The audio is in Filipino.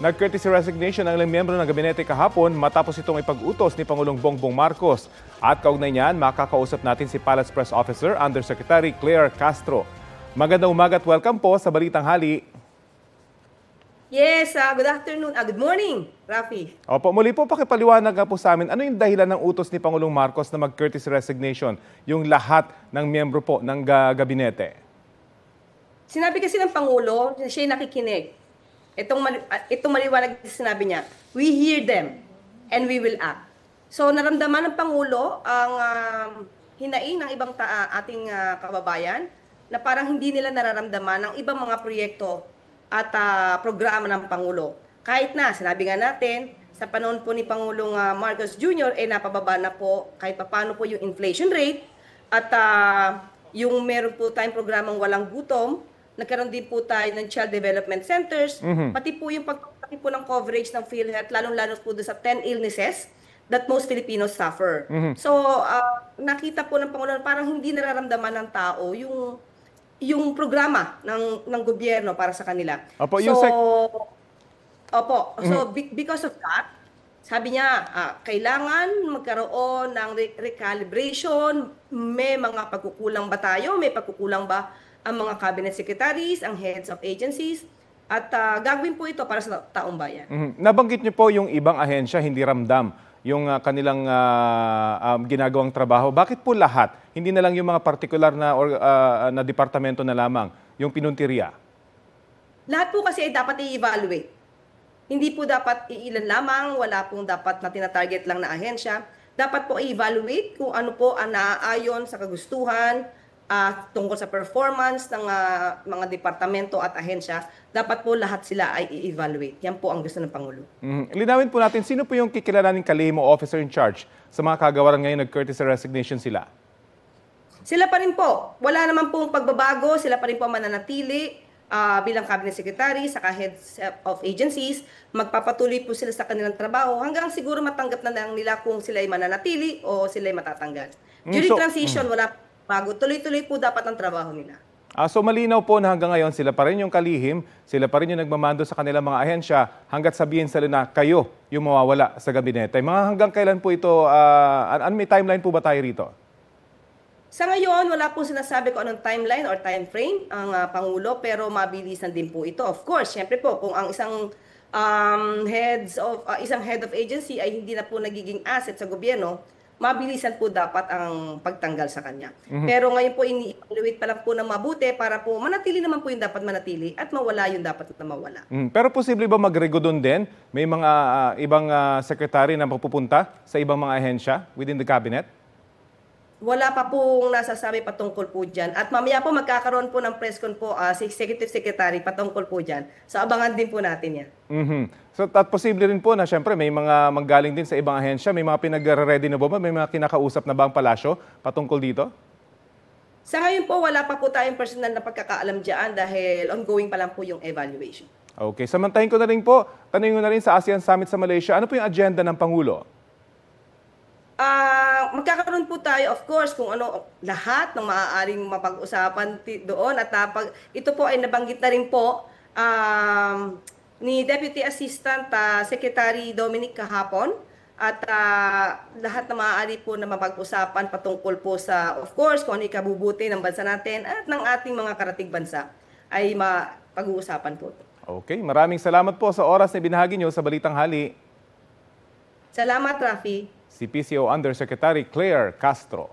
Nag-courtesy resignation ang ilang miyembro ng gabinete kahapon matapos itong ipag-utos ni Pangulong Bongbong Marcos. At kaugnay niyan, makakausap natin si Palace Press Officer Undersecretary Claire Castro. Magandang umaga at welcome po sa Balitang Hali. Yes, good afternoon. Good morning, Rafi. Opo, muli po pakipaliwanag nga po sa amin, ano yung dahilan ng utos ni Pangulong Marcos na mag-courtesy resignation, yung lahat ng miyembro po ng gabinete? Sinabi kasi ng Pangulo, siya yung nakikinig. Itong maliwanag sinabi niya, we hear them and we will act. So naramdaman ng Pangulo ang hinaing ng ibang ating kababayan na parang hindi nila nararamdaman ang ibang mga proyekto at programa ng Pangulo. Kahit na, sinabi nga natin, sa panahon po ni Pangulong Marcos Jr., napababa na po kahit paano po yung inflation rate at yung meron po tayong programang walang gutom. Nagkaroon din po tayo ng child development centers, pati po yung pagpapaki po ng coverage ng PhilHealth, lalong-lalo po doon sa 10 illnesses that most Filipinos suffer. So, nakita po ng Pangulo parang hindi nararamdaman ng tao yung programa ng gobyerno para sa kanila. Opo, Because of that, sabi niya, kailangan magkaroon ng recalibration, may mga pagkukulang ba tayo, may pagkukulang ba ang mga cabinet secretaries, ang heads of agencies, at gagawin po ito para sa taong bayan. Nabanggit niyo po yung ibang ahensya hindi ramdam yung kanilang ginagawang trabaho. Bakit po lahat? Hindi na lang yung mga partikular na departamento na lamang, yung pinuntirya? Lahat po kasi ay dapat i-evaluate. Hindi po dapat iilan lamang, wala pong dapat na tinatarget lang na ahensya. Dapat po i-evaluate kung ano po ang naaayon sa kagustuhan, tungkol sa performance ng mga departamento at ahensya, dapat po lahat sila ay i-evaluate. Yan po ang gusto ng Pangulo. Linawin po natin, sino po yung kikilalaning kalihim o officer in charge sa mga kagawaran ngayon nag-courtesy resignation sila? Sila pa rin po. Wala naman pong pagbabago. Sila pa rin po mananatili bilang cabinet secretary, saka heads of agencies. Magpapatuloy po sila sa kanilang trabaho hanggang siguro matanggap na lang nila kung sila ay mananatili o sila ay matatanggal. During transition, wala bago. Tuloy-tuloy po dapat ang trabaho nila. So malinaw po na hanggang ngayon sila pa rin yung kalihim, sila pa rin yung nagmamando sa kanilang mga ahensya hanggat sabihin sila na kayo yung mawawala sa gabinete. Hanggang kailan po ito, may timeline po ba tayo rito? Sa ngayon, wala pong sinasabi kung anong timeline or time frame ang Pangulo, pero mabilisan din po ito. Of course, syempre po, kung ang isang head of agency ay hindi na po nagiging asset sa gobyerno, mabilisan po dapat ang pagtanggal sa kanya. Pero ngayon po, ini-evaluate pa lang po ng mabuti para po manatili naman po yung dapat manatili at mawala yung dapat na mawala. Pero posible ba mag-regodon din? May mga ibang secretary na mapupunta sa ibang mga ahensya within the cabinet? Wala pa pong nasasabi patungkol po dyan. At mamaya po magkakaroon po ng press con po si Executive Secretary patungkol po dyan. So abangan din po natin yan. So at posible rin po na syempre may mga manggaling din sa ibang ahensya, may mga pinag-ready na ba? May mga kinakausap na ba ang palasyo patungkol dito? Sa ngayon po, wala pa po tayong personal na pagkakaalam dyan dahil ongoing pa lang po yung evaluation. Okay, samantahin ko na rin po, tanungin ko na rin sa ASEAN Summit sa Malaysia, ano po yung agenda ng Pangulo? Magkakaroon po tayo, of course, kung ano lahat ng maaaring mapag-usapan doon at ito po ay nabanggit na rin po ni Deputy Assistant Secretary Dominic kahapon at lahat na maaari po na mapag-usapan patungkol po sa, of course, kung ano ikabubuti ng bansa natin at ng ating mga karatig bansa ay mapag-uusapan po. Okay, maraming salamat po sa oras na binahagi nyo sa Balitang Hali. Salamat, Rafi. Si PCO Undersecretary Claire Castro.